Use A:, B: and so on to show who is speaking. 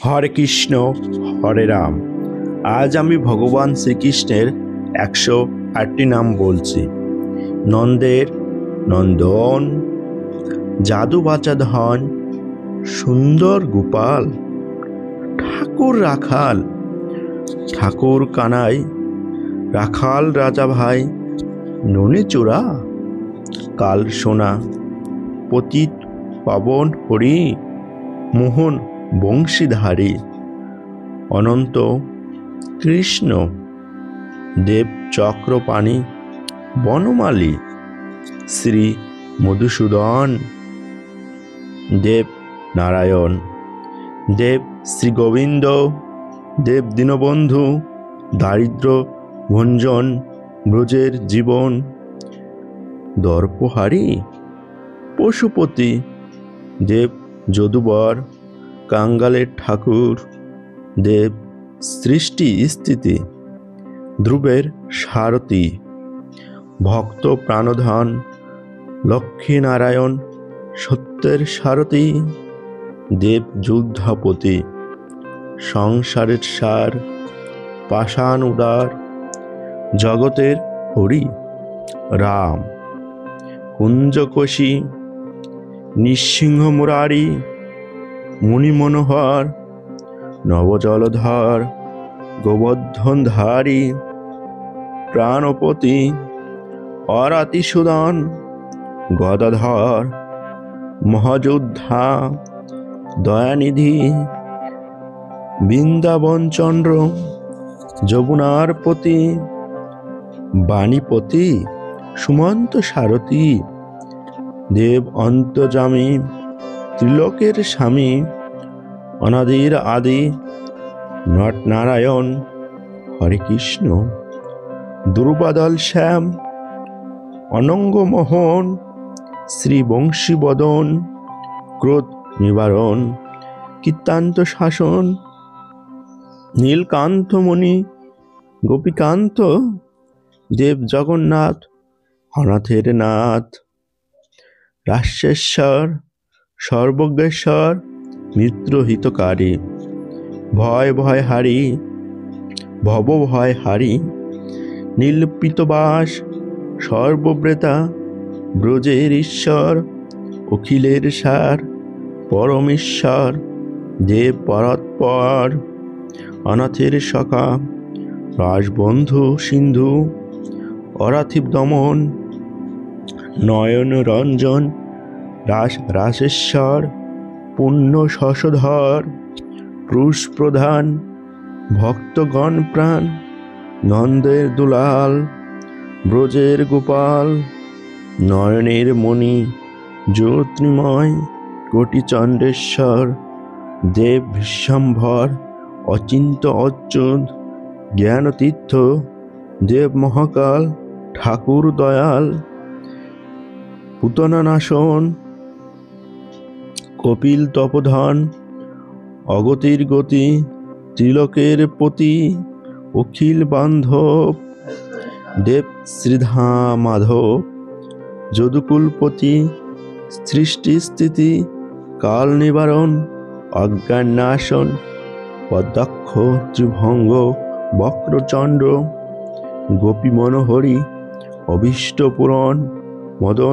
A: হরে কৃষ্ণ, হরে রাম। আজ আমি ভগবান শ্রীকৃষ্ণের 108টি নাম বলছি। নন্দের নন্দন, জাদু বাঁচা ধন, সুন্দর গোপাল, ঠাকুর রাখাল, ঠাকুর কানাই, রাখাল রাজা ভাই, ননি চূড়া, কাল সোনা, পতিত পাবন হরি, মোহন বংশীধারী, অনন্ত কৃষ্ণ, দেব চক্রপাণি, বনমালী, শ্রী মধুসূদন, দেব নারায়ণ, দেব শ্রী গোবিন্দ, দেব দীনবন্ধু, দারিদ্র ভঞ্জন, ব্রজের জীবন, দর্পহারী, পশুপতি, দেব যদুবর, কাঙ্গালের ঠাকুর, দেব সৃষ্টি স্থিতি, ধ্রুবের সারথি, ভক্ত প্রাণধন, লক্ষ্মীনারায়ণ, সত্যের সারথি, দেব যুদ্ধাপতি, সংসারের সার, পাষাণ উদার, জগতের হরি, রাম, কুঞ্জকোশী, নৃসিংহ মুরারি, মুনি মনোহর, নবজলধর, গোবর্ধনধারী, প্রাণপতি, অরাতিসুদন, গদাধর, মহাযোদ্ধা, দয়ানিধি, বৃন্দাবনচন্দ্র, যমুনার পতি, বাণীপতি, সুমন্ত সারথি, দেব অন্তর্যামী, ত্রিলোকের স্বামী, অনাদির আদি, নটনারায়ণ, হরে কৃষ্ণ, দুর্বাদল শ্যাম, অনঙ্গমোহন, শ্রী বংশীবদন, ক্রোধ নিবারণ, কীর্তান্ত শাসন, নীলকান্তমণি, গোপীকান্ত, দেব জগন্নাথ, অনাথের নাথ, রাশেশ্বর, সর্বজ্ঞেশ্বর, মিত্রহিতকারী, ভয় ভয় হারি, ভব ভয় হারি, নীলপিতবাস, সর্বব্রেতা, ব্রজের ঈশ্বর, অখিলের সার, পরমেশ্বর, দেব পরাৎপর, অনাথের সখা, রাজবন্ধু সিন্ধু, অরাথিব দমন, নয়ন রঞ্জন, রাশেশ্বর, পুণ্য শশধর, পুরুষ প্রধান, ভক্তগণ প্রাণ, নন্দের দুলাল, ব্রজের গোপাল, নয়নের মণি, জ্যোতির্ময়, কোটি চণ্ডেশ্বর, দেব বিশ্বম্ভর, অচিন্ত অচ্যুত, জ্ঞানতীর্থ, দেব মহাকাল, ঠাকুর দয়াল, পুতনানাশন, কপিল তপোধন, অগতির গতি, ত্রিলোকের পতি, অখিল বান্ধব, দেব শ্রীধা মাধব, যদুকুলপতি, সৃষ্টি স্থিতি, কাল নিবারণ, অজ্ঞানাশন, পদ্মাক্ষ, ত্রিভঙ্গ, বক্রচন্দ্র, গোপী মনোহরি, অভীষ্ট পূরণ, মদন